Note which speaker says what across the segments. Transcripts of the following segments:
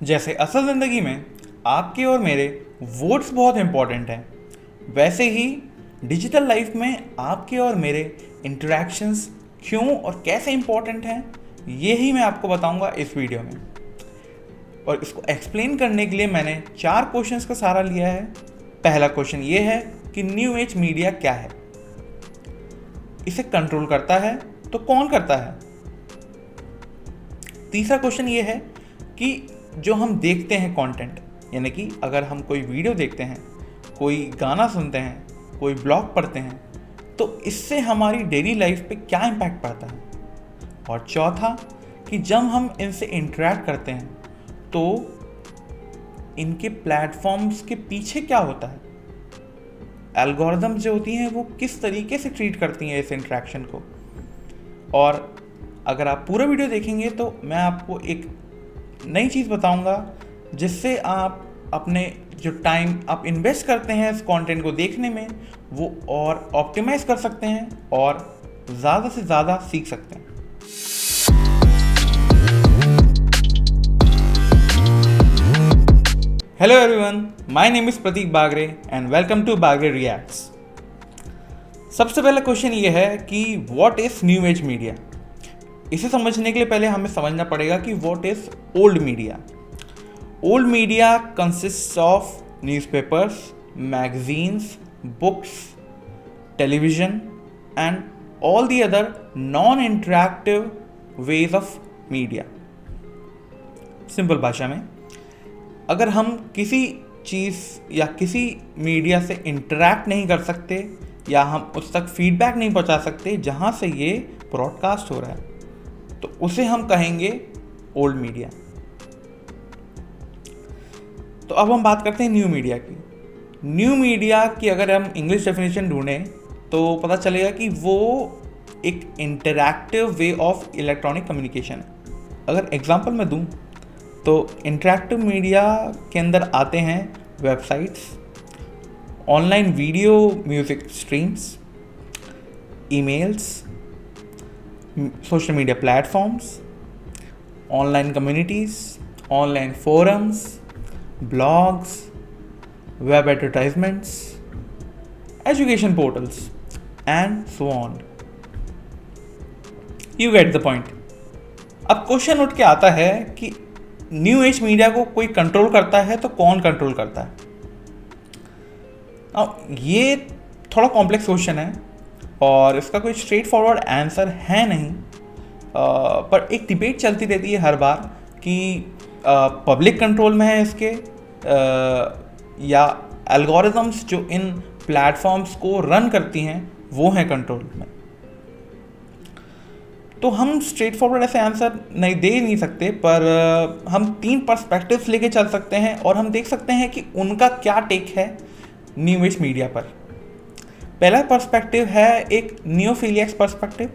Speaker 1: जैसे असल ज़िंदगी में आपके और मेरे वोट्स बहुत इंपॉर्टेंट हैं, वैसे ही डिजिटल लाइफ में आपके और मेरे इंटरेक्शंस क्यों और कैसे इंपॉर्टेंट हैं, ये ही मैं आपको बताऊंगा इस वीडियो में। और इसको एक्सप्लेन करने के लिए मैंने 4 क्वेश्चंस का सहारा लिया है। पहला क्वेश्चन ये है कि न्यू एज मीडिया क्या है, इसे कंट्रोल करता है तो कौन करता है। तीसरा क्वेश्चन ये है कि जो हम देखते हैं कंटेंट, यानी कि अगर हम कोई वीडियो देखते हैं, कोई गाना सुनते हैं, कोई ब्लॉग पढ़ते हैं, तो इससे हमारी डेली लाइफ पे क्या इम्पैक्ट पड़ता है। और चौथा कि जब हम इनसे इंटरेक्ट करते हैं तो इनके प्लेटफॉर्म्स के पीछे क्या होता है, एल्गोरिदम जो होती हैं वो किस तरीके से ट्रीट करती हैं इस इंटरेक्शन को। और अगर आप पूरा वीडियो देखेंगे तो मैं आपको एक नई चीज़ बताऊंगा जिससे आप अपने जो टाइम आप इन्वेस्ट करते हैं इस कंटेंट को देखने में, वो और ऑप्टिमाइज कर सकते हैं और ज़्यादा से ज़्यादा सीख सकते हैं। Hello everyone, my name is Pratik Bagre and welcome to Bagre reacts. सबसे पहला क्वेश्चन ये है कि what is new age media. इसे समझने के लिए पहले हमें समझना पड़ेगा कि what is old media. Old media consist of newspapers, magazines, books, television and all the other non interactive ways of media. Simple भाषा में, अगर हम किसी चीज़ या किसी मीडिया से इंटरैक्ट नहीं कर सकते या हम उस तक फीडबैक नहीं पहुंचा सकते जहां से ये ब्रॉडकास्ट हो रहा है, तो उसे हम कहेंगे ओल्ड मीडिया। तो अब हम बात करते हैं न्यू मीडिया की। न्यू मीडिया की अगर हम इंग्लिश डेफिनेशन ढूंढें तो पता चलेगा कि वो एक interactive way of electronic communication है। अगर एग्जांपल मैं दूं तो इंटरैक्टिव मीडिया के अंदर आते हैं websites, online video music streams, emails, social media platforms, online communities, online forums, blogs, web advertisements, education portals and so on. You get the point. अब क्वेश्चन उठ के आता है कि न्यू एज मीडिया को कोई कंट्रोल करता है तो कौन कंट्रोल करता है। अब ये थोड़ा कॉम्प्लेक्स क्वेश्चन है और इसका कोई स्ट्रेट फॉरवर्ड आंसर है नहीं, पर एक डिबेट चलती रहती है हर बार कि पब्लिक कंट्रोल में है इसके या एल्गोरिदम्स जो इन प्लेटफॉर्म्स को रन करती हैं वो हैं कंट्रोल में। तो हम स्ट्रेट फॉरवर्ड ऐसे आंसर नहीं दे नहीं सकते, पर हम 3 पर्सपेक्टिव्स लेके चल सकते हैं और हम देख सकते हैं कि उनका क्या टेक है न्यू एज मीडिया पर। पहला पर्सपेक्टिव है एक नियोफिलियक्स पर्सपेक्टिव,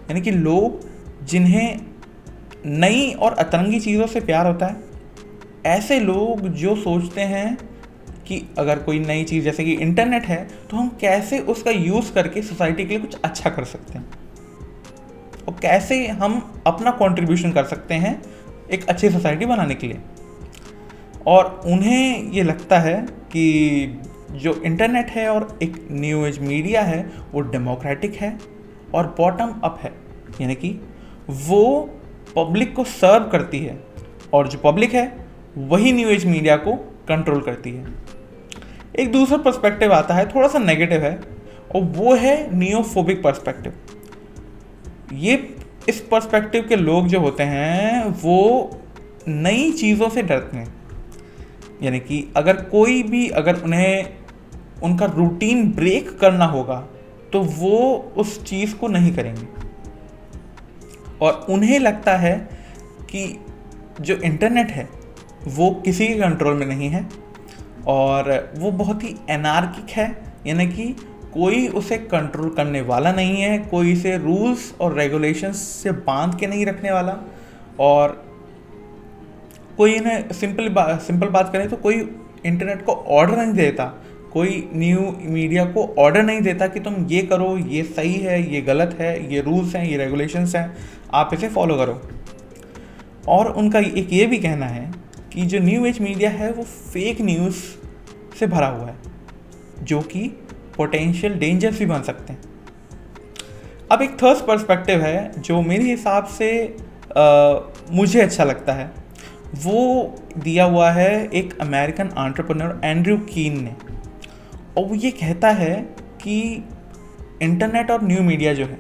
Speaker 1: यानी कि लोग जिन्हें नई और अतरंगी चीज़ों से प्यार होता है, ऐसे लोग जो सोचते हैं कि अगर कोई नई चीज़ जैसे कि इंटरनेट है तो हम कैसे उसका यूज़ करके सोसाइटी के लिए कुछ अच्छा कर सकते हैं और कैसे हम अपना कंट्रीब्यूशन कर सकते हैं एक अच्छी सोसाइटी बनाने के लिए। और उन्हें ये लगता है कि जो इंटरनेट है और एक न्यू एज मीडिया है वो डेमोक्रेटिक है और बॉटम अप है, यानी कि वो पब्लिक को सर्व करती है और जो पब्लिक है वही न्यू एज मीडिया को कंट्रोल करती है। एक दूसरा पर्सपेक्टिव आता है, थोड़ा सा नेगेटिव है, और वो है नियोफोबिक पर्सपेक्टिव। ये इस पर्सपेक्टिव के लोग जो होते हैं वो नई चीज़ों से डरते हैं, यानी कि अगर उन्हें उनका रूटीन ब्रेक करना होगा तो वो उस चीज़ को नहीं करेंगे। और उन्हें लगता है कि जो इंटरनेट है वो किसी के कंट्रोल में नहीं है और वो बहुत ही एनार्किक है, यानी कि कोई उसे कंट्रोल करने वाला नहीं है, कोई इसे रूल्स और रेगुलेशंस से बांध के नहीं रखने वाला, और कोई इन्हें सिंपल बात करें तो कोई इंटरनेट को ऑर्डर नहीं देता, कोई न्यू मीडिया को ऑर्डर नहीं देता कि तुम ये करो, ये सही है, ये गलत है, ये रूल्स हैं, ये रेगुलेशंस हैं, आप इसे फॉलो करो। और उनका एक ये भी कहना है कि जो न्यू एज मीडिया है वो फेक न्यूज़ से भरा हुआ है, जो कि पोटेंशियल डेंजर्स भी बन सकते हैं। अब एक थर्ड पर्सपेक्टिव है जो मेरे हिसाब से मुझे अच्छा लगता है, वो दिया हुआ है एक अमेरिकन एंटरप्रेन्योर एंड्रयू कीन ने, और वो ये कहता है कि इंटरनेट और न्यू मीडिया जो है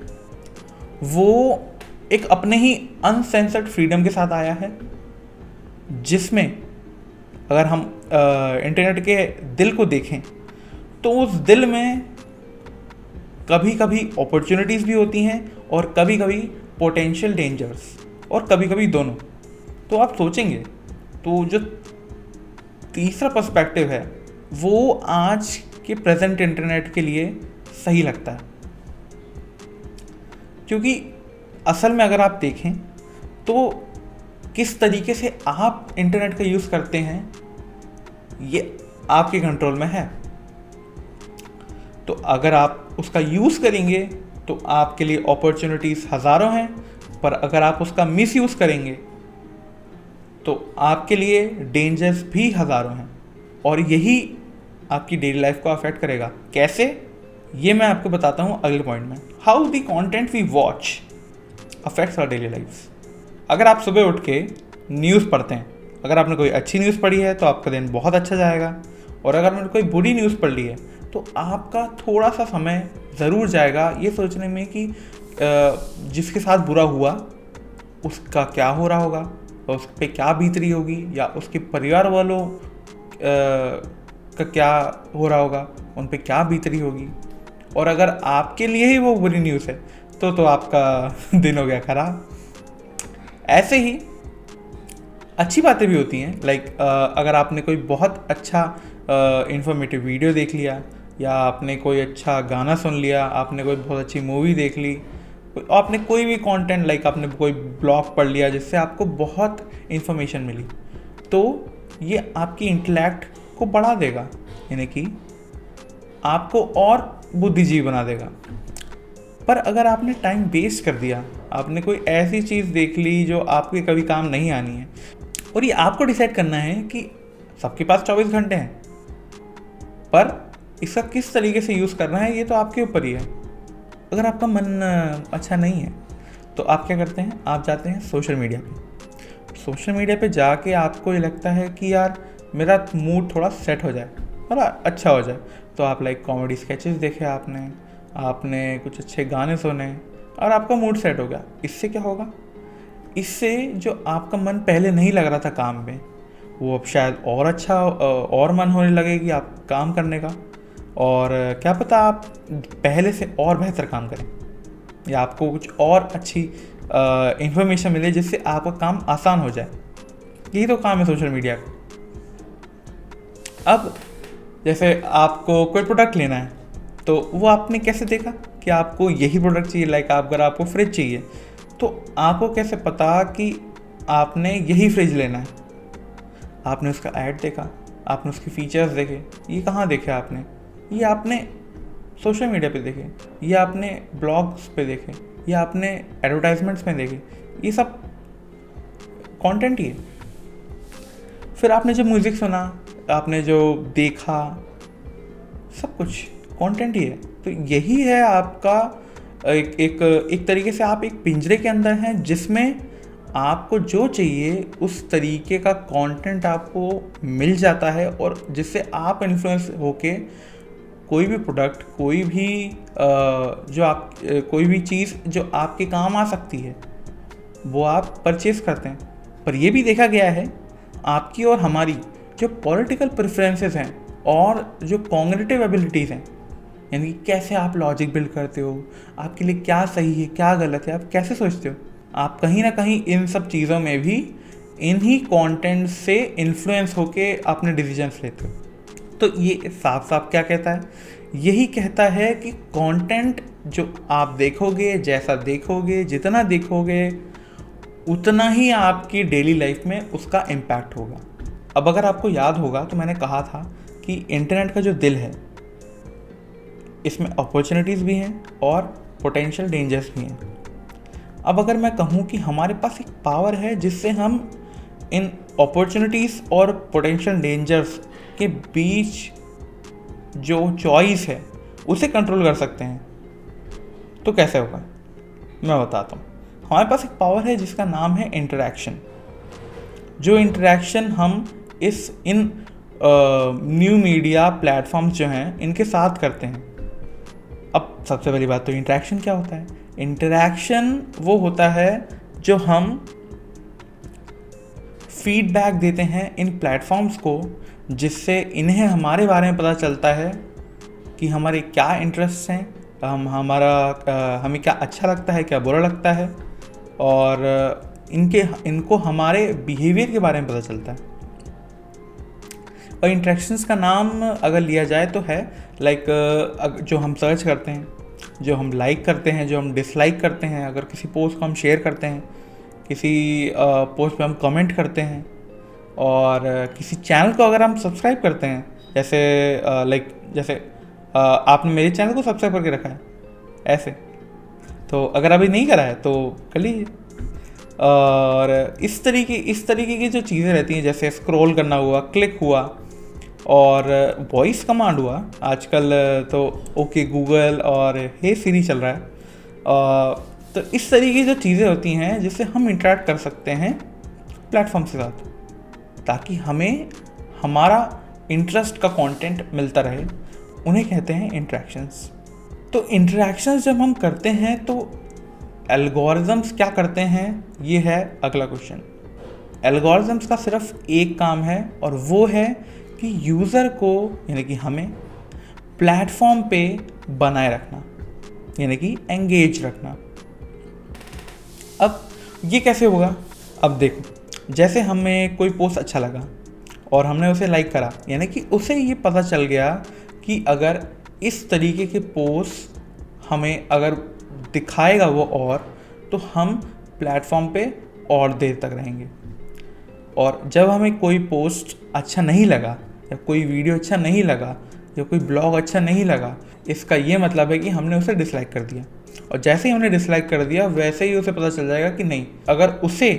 Speaker 1: वो एक अपने ही अनसेंसर्ड फ्रीडम के साथ आया है, जिसमें अगर हम इंटरनेट के दिल को देखें तो उस दिल में कभी कभी अपॉर्चुनिटीज़ भी होती हैं और कभी कभी पोटेंशियल डेंजर्स, और कभी कभी दोनों। तो आप सोचेंगे तो जो तीसरा पर्सपेक्टिव है वो आज के प्रेजेंट इंटरनेट के लिए सही लगता है, क्योंकि असल में अगर आप देखें तो किस तरीके से आप इंटरनेट का यूज़ करते हैं ये आपके कंट्रोल में है। तो अगर आप उसका यूज़ करेंगे तो आपके लिए अपॉर्चुनिटीज़ हज़ारों हैं, पर अगर आप उसका मिसयूज़ करेंगे तो आपके लिए डेंजर्स भी हज़ारों हैं, और यही आपकी डेली लाइफ को अफेक्ट करेगा। कैसे, ये मैं आपको बताता हूँ अगले पॉइंट में। How the content we watch affects our daily life. अगर आप सुबह उठ के न्यूज़ पढ़ते हैं, अगर आपने कोई अच्छी न्यूज़ पढ़ी है तो आपका दिन बहुत अच्छा जाएगा, और अगर आपने कोई बुरी न्यूज़ पढ़ ली है तो आपका थोड़ा सा समय ज़रूर जाएगा ये सोचने में कि जिसके साथ बुरा हुआ उसका क्या हो रहा होगा, और उस पर क्या बीत रही होगी, या उसके परिवार वालों का क्या हो रहा होगा, उन पे क्या बीत रही होगी। और अगर आपके लिए ही वो बुरी न्यूज़ है तो आपका दिन हो गया खराब। ऐसे ही अच्छी बातें भी होती हैं, लाइक अगर आपने कोई बहुत अच्छा इंफॉर्मेटिव वीडियो देख लिया, या आपने कोई अच्छा गाना सुन लिया, आपने कोई बहुत अच्छी मूवी देख ली, आपने कोई भी कंटेंट, लाइक आपने कोई ब्लॉग पढ़ लिया जिससे आपको बहुत इन्फॉर्मेशन मिली, तो ये आपकी इंटेलेक्ट को बढ़ा देगा, यानी कि आपको और बुद्धिजीवी बना देगा। पर अगर आपने टाइम वेस्ट कर दिया, आपने कोई ऐसी चीज़ देख ली जो आपके कभी काम नहीं आनी है, और ये आपको डिसाइड करना है कि सबके पास 24 घंटे हैं, पर इसका किस तरीके से यूज़ करना है ये तो आपके ऊपर ही है। अगर आपका मन अच्छा नहीं है तो आप क्या करते हैं, आप जाते हैं सोशल मीडिया पे। सोशल मीडिया पे जाके आपको ये लगता है कि यार मेरा मूड थोड़ा सेट हो जाए, थोड़ा अच्छा हो जाए, तो आप लाइक कॉमेडी स्केचेस देखे, आपने कुछ अच्छे गाने सुने और आपका मूड सेट हो गया। इससे क्या होगा, इससे जो आपका मन पहले नहीं लग रहा था काम में, वो अब शायद और अच्छा और मन होने लगेगी आप काम करने का, और क्या पता आप पहले से और बेहतर काम करें, या आपको कुछ और अच्छी इन्फॉर्मेशन मिले जिससे आपका काम आसान हो जाए। यही तो काम है सोशल मीडिया का। अब जैसे आपको कोई प्रोडक्ट लेना है तो वो आपने कैसे देखा कि आपको यही प्रोडक्ट चाहिए, लाइक अगर आपको फ्रिज चाहिए तो आपको कैसे पता कि आपने यही फ्रिज लेना है। आपने उसका ऐड देखा, आपने उसके फीचर्स देखे। ये कहाँ देखे आपने, ये आपने सोशल मीडिया पे देखे, ये आपने ब्लॉग्स पे देखे, ये आपने एडवर्टाइजमेंट्स में देखे। ये सब कंटेंट ही है। फिर आपने जो म्यूज़िक सुना, आपने जो देखा, सब कुछ कंटेंट ही है। तो यही है आपका एक तरीके से आप एक पिंजरे के अंदर हैं जिसमें आपको जो चाहिए उस तरीके का कंटेंट आपको मिल जाता है, और जिससे आप इन्फ्लुएंस होके कोई भी प्रोडक्ट, कोई भी चीज़ जो आपके काम आ सकती है वो आप परचेज़ करते हैं। पर ये भी देखा गया है आपकी और हमारी जो पॉलिटिकल प्रेफरेंसेस हैं और जो कॉग्निटिव एबिलिटीज़ हैं, यानी कैसे आप लॉजिक बिल्ड करते हो, आपके लिए क्या सही है क्या गलत है, आप कैसे सोचते हो, आप कहीं ना कहीं इन सब चीज़ों में भी इन्हीं कंटेंट से इन्फ्लुएंस होके अपने डिसीजंस लेते हो। तो ये साफ साफ क्या कहता है, यही कहता है कि कंटेंट जो आप देखोगे, जैसा देखोगे, जितना देखोगे, उतना ही आपकी डेली लाइफ में उसका इम्पैक्ट होगा। अब अगर आपको याद होगा तो मैंने कहा था कि इंटरनेट का जो दिल है इसमें अपॉर्चुनिटीज़ भी हैं और पोटेंशियल डेंजर्स भी हैं। अब अगर मैं कहूँ कि हमारे पास एक पावर है जिससे हम इन अपॉर्चुनिटीज़ और पोटेंशियल डेंजर्स के बीच जो चॉइस है उसे कंट्रोल कर सकते हैं। तो कैसे होगा मैं बताता हूँ। हमारे पास एक पावर है जिसका नाम है इंटरैक्शन। जो इंटरैक्शन हम इन न्यू मीडिया प्लेटफॉर्म्स जो हैं इनके साथ करते हैं। अब सबसे पहली बात तो इंटरैक्शन क्या होता है। इंटरैक्शन वो होता है जो हम फीडबैक देते हैं इन प्लेटफॉर्म्स को, जिससे इन्हें हमारे बारे में पता चलता है कि हमारे क्या इंटरेस्ट हैं, हमें क्या अच्छा लगता है, क्या बुरा लगता है, और इनको हमारे बिहेवियर के बारे में पता चलता है। और इंटरेक्शंस का नाम अगर लिया जाए तो है जो हम सर्च करते हैं, जो हम लाइक करते हैं, जो हम डिसलाइक करते हैं, अगर किसी पोस्ट को हम शेयर करते हैं, किसी पोस्ट पे हम कमेंट करते हैं, और किसी चैनल को अगर हम सब्सक्राइब करते हैं, जैसे आपने मेरे चैनल को सब्सक्राइब करके रखा है ऐसे, तो अगर अभी नहीं करा है तो कर लीजिए। और इस तरीके की जो चीज़ें रहती हैं, जैसे स्क्रॉल करना हुआ, क्लिक हुआ, और वॉइस कमांड हुआ। आजकल तो ओके गूगल और हे सीरी चल रहा है। तो इस तरीके की जो चीज़ें होती हैं जिससे हम इंटरेक्ट कर सकते हैं प्लेटफॉर्म के साथ, ताकि हमें हमारा इंटरेस्ट का कंटेंट मिलता रहे, उन्हें कहते हैं इंटरेक्शंस। तो इंटरेक्शंस जब हम करते हैं तो एल्गोरिदम्स क्या करते हैं, ये है अगला क्वेश्चन। एल्गोरिदम्स का सिर्फ एक काम है, और वो है कि यूज़र को यानी कि हमें प्लेटफॉर्म पे बनाए रखना, यानी कि एंगेज रखना। अब ये कैसे होगा। अब देखो, जैसे हमें कोई पोस्ट अच्छा लगा और हमने उसे लाइक करा, यानी कि उसे ये पता चल गया कि अगर इस तरीके के पोस्ट हमें अगर दिखाएगा वो, तो हम प्लेटफॉर्म पे और देर तक रहेंगे। और जब हमें कोई पोस्ट अच्छा नहीं लगा, या कोई वीडियो अच्छा नहीं लगा, या कोई ब्लॉग अच्छा नहीं लगा, इसका ये मतलब है कि हमने उसे डिसलाइक कर दिया। और जैसे ही हमने डिसलाइक कर दिया, वैसे ही उसे पता चल जाएगा कि नहीं, अगर उसे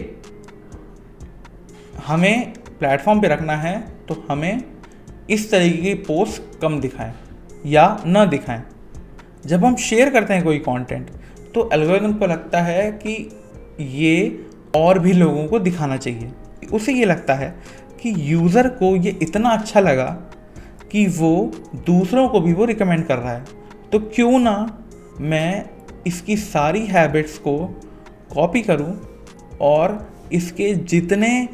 Speaker 1: हमें प्लेटफॉर्म पे रखना है तो हमें इस तरीके की पोस्ट कम दिखाएं या न दिखाएं। जब हम शेयर करते हैं कोई कंटेंट, तो एल्गोरिथम को लगता है कि ये और भी लोगों को दिखाना चाहिए। उसे ये लगता है कि यूज़र को ये इतना अच्छा लगा कि वो दूसरों को भी वो रिकमेंड कर रहा है, तो क्यों ना मैं इसकी सारी हैबिट्स को कॉपी करूं और इसके जितने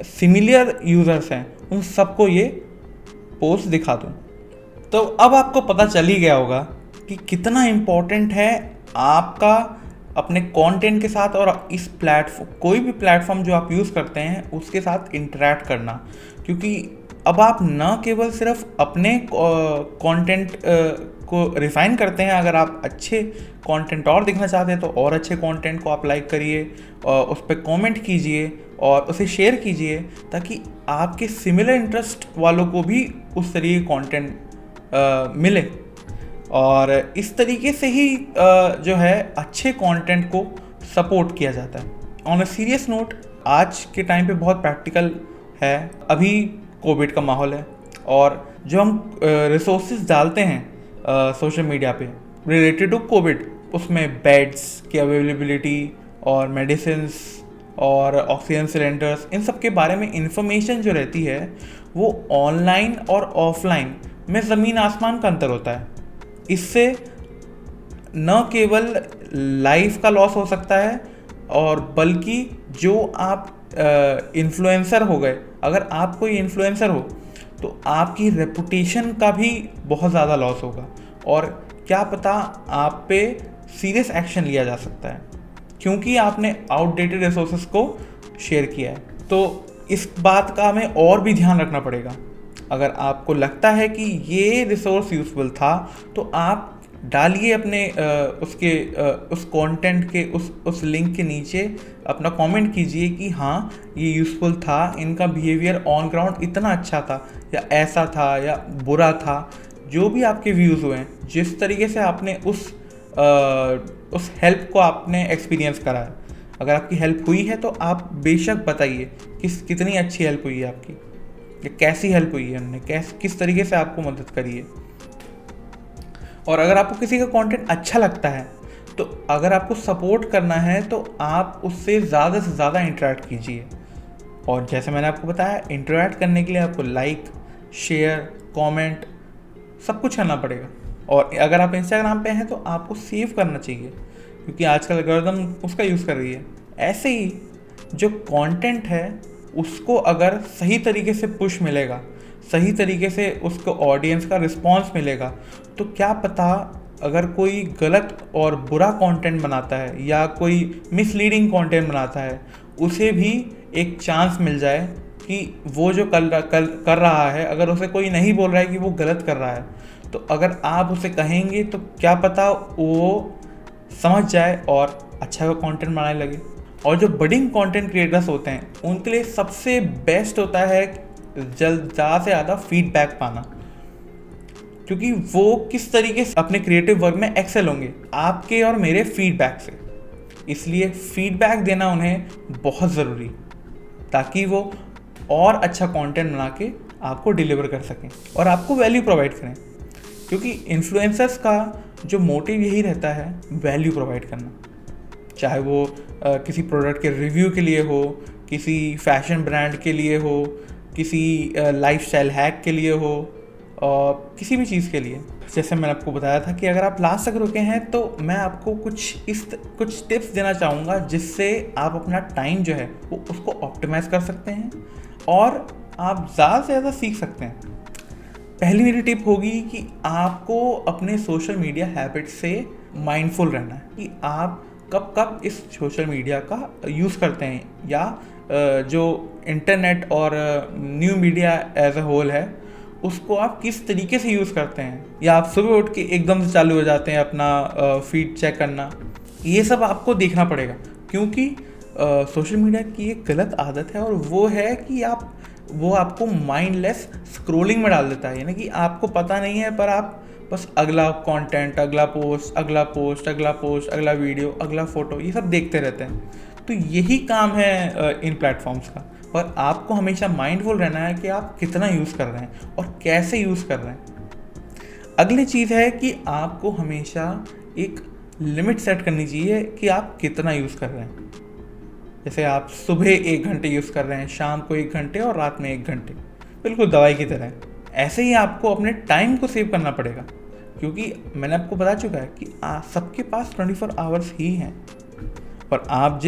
Speaker 1: सिमिलर यूज़र्स हैं उन सबको ये पोस्ट दिखा दूं। तो अब आपको पता चल ही गया होगा कि कितना इम्पोर्टेंट है आपका अपने कंटेंट के साथ और इस प्लेटफॉर्म, कोई भी प्लेटफॉर्म जो आप यूज़ करते हैं उसके साथ इंटरेक्ट करना। क्योंकि अब आप न केवल सिर्फ अपने कंटेंट को रिफाइन करते हैं, अगर आप अच्छे कंटेंट और दिखना चाहते हैं तो और अच्छे कंटेंट को आप लाइक करिए, उस पर कमेंट कीजिए और उसे शेयर कीजिए, ताकि आपके सिमिलर इंटरेस्ट वालों को भी उस तरीके कंटेंट मिले। और इस तरीके से ही जो है अच्छे कंटेंट को सपोर्ट किया जाता है। ऑन अ सीरियस नोट, आज के टाइम पे बहुत प्रैक्टिकल है। अभी कोविड का माहौल है, और जो हम रिसोर्सेज डालते हैं सोशल मीडिया पे रिलेटेड टू कोविड, उसमें बेड्स की अवेलेबिलिटी और मेडिसिन्स और ऑक्सीजन सिलेंडर्स, इन सब के बारे में इंफॉर्मेशन जो रहती है वो ऑनलाइन और ऑफलाइन में ज़मीन आसमान का अंतर होता है। इससे न केवल लाइफ का लॉस हो सकता है, और बल्कि जो आप इन्फ्लुएंसर हो गए, अगर आप कोई इन्फ्लुएंसर हो तो आपकी रेपुटेशन का भी बहुत ज़्यादा लॉस होगा, और क्या पता आप पे सीरियस एक्शन लिया जा सकता है क्योंकि आपने आउटडेटेड रिसोर्सेज को शेयर किया है। तो इस बात का हमें और भी ध्यान रखना पड़ेगा। अगर आपको लगता है कि ये रिसोर्स यूज़फुल था तो आप डालिए अपने उस कंटेंट के उस लिंक के नीचे अपना कमेंट कीजिए कि हाँ ये यूज़फुल था, इनका बिहेवियर ऑन ग्राउंड इतना अच्छा था या ऐसा था या बुरा था। जो भी आपके व्यूज़ हुए हैं, जिस तरीके से आपने उस हेल्प को आपने एक्सपीरियंस करा है, अगर आपकी हेल्प हुई है तो आप बेशक बताइए कितनी अच्छी हेल्प हुई है आपकी, या कैसी हेल्प हुई है, उन्होंने किस तरीके से आपको मदद करी है। और अगर आपको किसी का कंटेंट अच्छा लगता है तो अगर आपको सपोर्ट करना है तो आप उससे ज़्यादा से ज़्यादा इंटरेक्ट कीजिए। और जैसे मैंने आपको बताया, इंटरेक्ट करने के लिए आपको लाइक, शेयर, कमेंट सब कुछ करना पड़ेगा। और अगर आप इंस्टाग्राम पे हैं तो आपको सेव करना चाहिए, क्योंकि आजकल एल्गोरिथम उसका यूज़ कर रही है। ऐसे ही जो कंटेंट है उसको अगर सही तरीके से पुश मिलेगा, सही तरीके से उसको ऑडियंस का रिस्पॉन्स मिलेगा, तो क्या पता अगर कोई गलत और बुरा कंटेंट बनाता है या कोई मिसलीडिंग कंटेंट बनाता है, उसे भी एक चांस मिल जाए कि वो जो कर रहा है, अगर उसे कोई नहीं बोल रहा है कि वो गलत कर रहा है, तो अगर आप उसे कहेंगे तो क्या पता वो समझ जाए और अच्छा कंटेंट बनाने लगे। और जो बडिंग कंटेंट क्रिएटर्स होते हैं उनके लिए सबसे बेस्ट होता है ज़्यादा से ज़्यादा फीडबैक पाना, क्योंकि वो किस तरीके से अपने क्रिएटिव वर्क में एक्सेल होंगे आपके और मेरे फीडबैक से। इसलिए फीडबैक देना उन्हें बहुत ज़रूरी, ताकि वो और अच्छा कंटेंट बना के आपको डिलीवर कर सकें और आपको वैल्यू प्रोवाइड करें। क्योंकि इन्फ्लुएंसर्स का जो मोटिव यही रहता है, वैल्यू प्रोवाइड करना, चाहे वो किसी प्रोडक्ट के रिव्यू के लिए हो, किसी फैशन ब्रांड के लिए हो, किसी लाइफस्टाइल हैक के लिए हो, किसी भी चीज़ के लिए। जैसे मैंने आपको बताया था कि अगर आप लास्ट तक रुके हैं तो मैं आपको कुछ टिप्स देना चाहूँगा जिससे आप अपना टाइम जो है वो उसको ऑप्टिमाइज़ कर सकते हैं और आप ज़्यादा से ज़्यादा सीख सकते हैं। पहली मेरी टिप होगी कि आपको अपने सोशल मीडिया हैबिट से माइंडफुल रहना है कि आप कब कब इस सोशल मीडिया का यूज़ करते हैं, या जो इंटरनेट और new media as a whole है उसको आप किस तरीके से यूज़ करते हैं, या आप सुबह उठ के एकदम से चालू हो जाते हैं अपना फीड चेक करना। ये सब आपको देखना पड़ेगा, क्योंकि सोशल मीडिया की एक गलत आदत है और वो है कि वो आपको माइंडलेस स्क्रोलिंग में डाल देता है। यानी कि आपको पता नहीं है पर आप बस अगला कंटेंट, अगला पोस्ट, अगला पोस्ट, अगला पोस्ट, अगला वीडियो, अगला फ़ोटो, ये सब देखते रहते हैं। तो यही काम है इन प्लेटफॉर्म्स का। पर आपको हमेशा माइंडफुल रहना है कि आप कितना यूज़ कर रहे हैं और कैसे यूज़ कर रहे हैं। अगली चीज़ है कि आपको हमेशा एक लिमिट सेट करनी चाहिए कि आप कितना यूज़ कर रहे हैं। जैसे आप सुबह 1 घंटे यूज़ कर रहे हैं, शाम को 1 घंटे और रात में 1 घंटे, बिल्कुल दवाई की तरह। ऐसे ही आपको अपने टाइम को सेव करना पड़ेगा, क्योंकि मैंने आपको बता चुका है कि सबके पास 24 आवर्स ही हैं और आप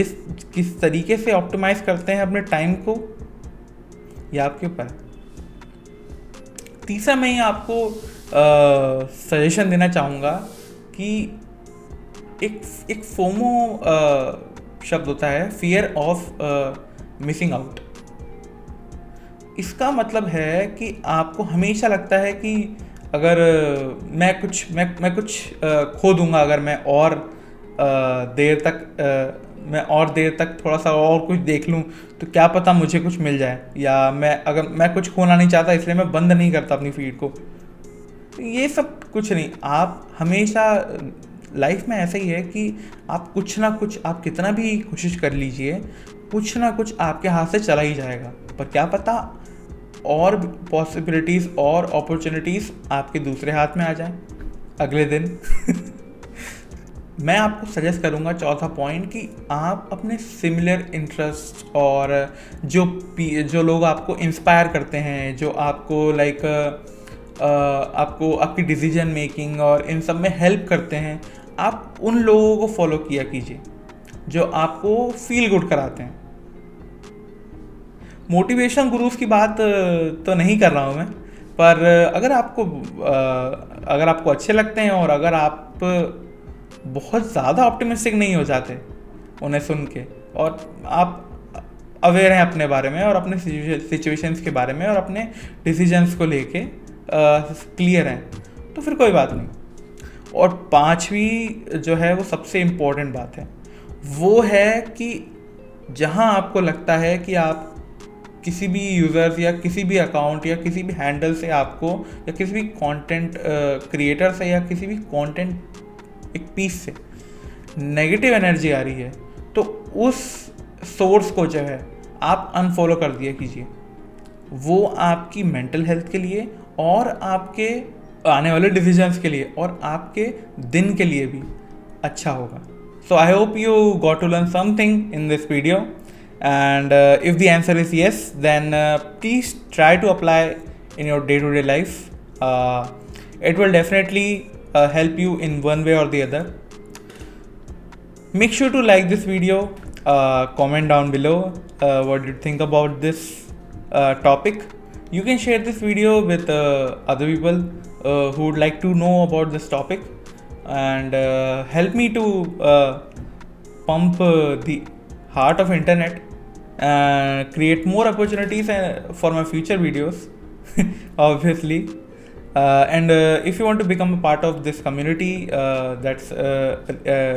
Speaker 1: किस तरीके से ऑप्टिमाइज़ करते हैं अपने टाइम को, यह आपके ऊपर है। तीसरा मैं ये आपको सजेशन देना चाहूँगा कि एक फोमो शब्द होता है, फियर ऑफ मिसिंग आउट। इसका मतलब है कि आपको हमेशा लगता है कि अगर मैं कुछ खो दूंगा, अगर मैं और देर तक थोड़ा सा और कुछ देख लूँ तो क्या पता मुझे कुछ मिल जाए, या अगर मैं कुछ खोना नहीं चाहता इसलिए मैं बंद नहीं करता अपनी फीड को। ये सब कुछ नहीं। आप हमेशा लाइफ में ऐसा ही है कि आप कुछ ना कुछ, आप कितना भी कोशिश कर लीजिए, कुछ ना कुछ आपके हाथ से चला ही जाएगा। पर क्या पता और पॉसिबिलिटीज़ और अपॉर्चुनिटीज़ आपके दूसरे हाथ में आ जाएं अगले दिन। मैं आपको सजेस्ट करूंगा चौथा पॉइंट कि आप अपने सिमिलर इंटरेस्ट और जो लोग आपको इंस्पायर करते हैं, जो आपको आपको आपकी डिसीजन मेकिंग और इन सब में हेल्प करते हैं, आप उन लोगों को फॉलो किया कीजिए जो आपको फील गुड कराते हैं। मोटिवेशन गुरुज की बात तो नहीं कर रहा हूँ मैं, पर अगर आपको अच्छे लगते हैं और अगर आप बहुत ज़्यादा ऑप्टिमिस्टिक नहीं हो जाते उन्हें सुन के, और आप अवेयर हैं अपने बारे में और अपने सिचुएशंस के बारे में और अपने डिसीजंस को लेके क्लियर हैं, तो फिर कोई बात नहीं। और पांचवी जो है वो सबसे इम्पोर्टेंट बात है, वो है कि जहां आपको लगता है कि आप किसी भी यूज़र्स या किसी भी अकाउंट या किसी भी हैंडल से आपको, या किसी भी कंटेंट क्रिएटर से या किसी भी कंटेंट एक पीस से नेगेटिव एनर्जी आ रही है, तो उस सोर्स को जो है आप अनफॉलो कर दिया कीजिए। वो आपकी मेंटल हेल्थ के लिए और आपके आने वाले डिसीजंस के लिए और आपके दिन के लिए भी अच्छा होगा। So I hope you got to learn something in this video, and if the answer is yes, then please try to apply in your day-to-day life. It will definitely help you in one way or the other. Make sure to like this video, comment down below what you think about this topic. You can share this video with other people who would like to know about this topic, and help me to pump the heart of internet, create more opportunities for my future videos obviously. And if you want to become a part of this community, that's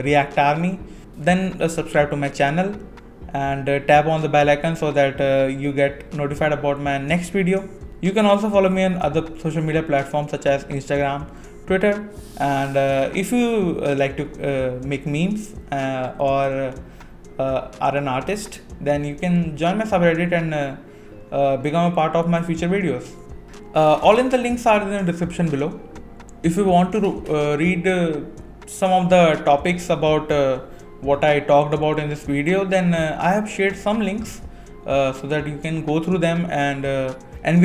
Speaker 1: React Army, then subscribe to my channel and tap on the bell icon so that you get notified about my next video. You can also follow me on other social media platforms such as Instagram, Twitter, and if you like to make memes or are an artist, then you can join my subreddit and become a part of my future videos. All in the links are in the description below. If you want to read some of the topics about what I talked about in this video, then I have shared some links so that you can go through them, and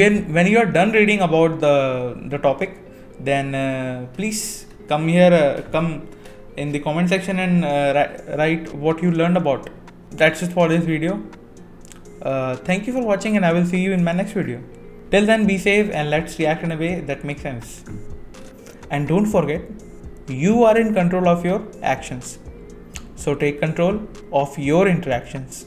Speaker 1: when you are done reading about the topic, then please come here, come in the comment section and write what you learned about. That's it for this video. Thank you for watching, and I will see you in my next video. Till then, be safe and let's react in a way that makes sense. And don't forget, you are in control of your actions. So take control of your interactions.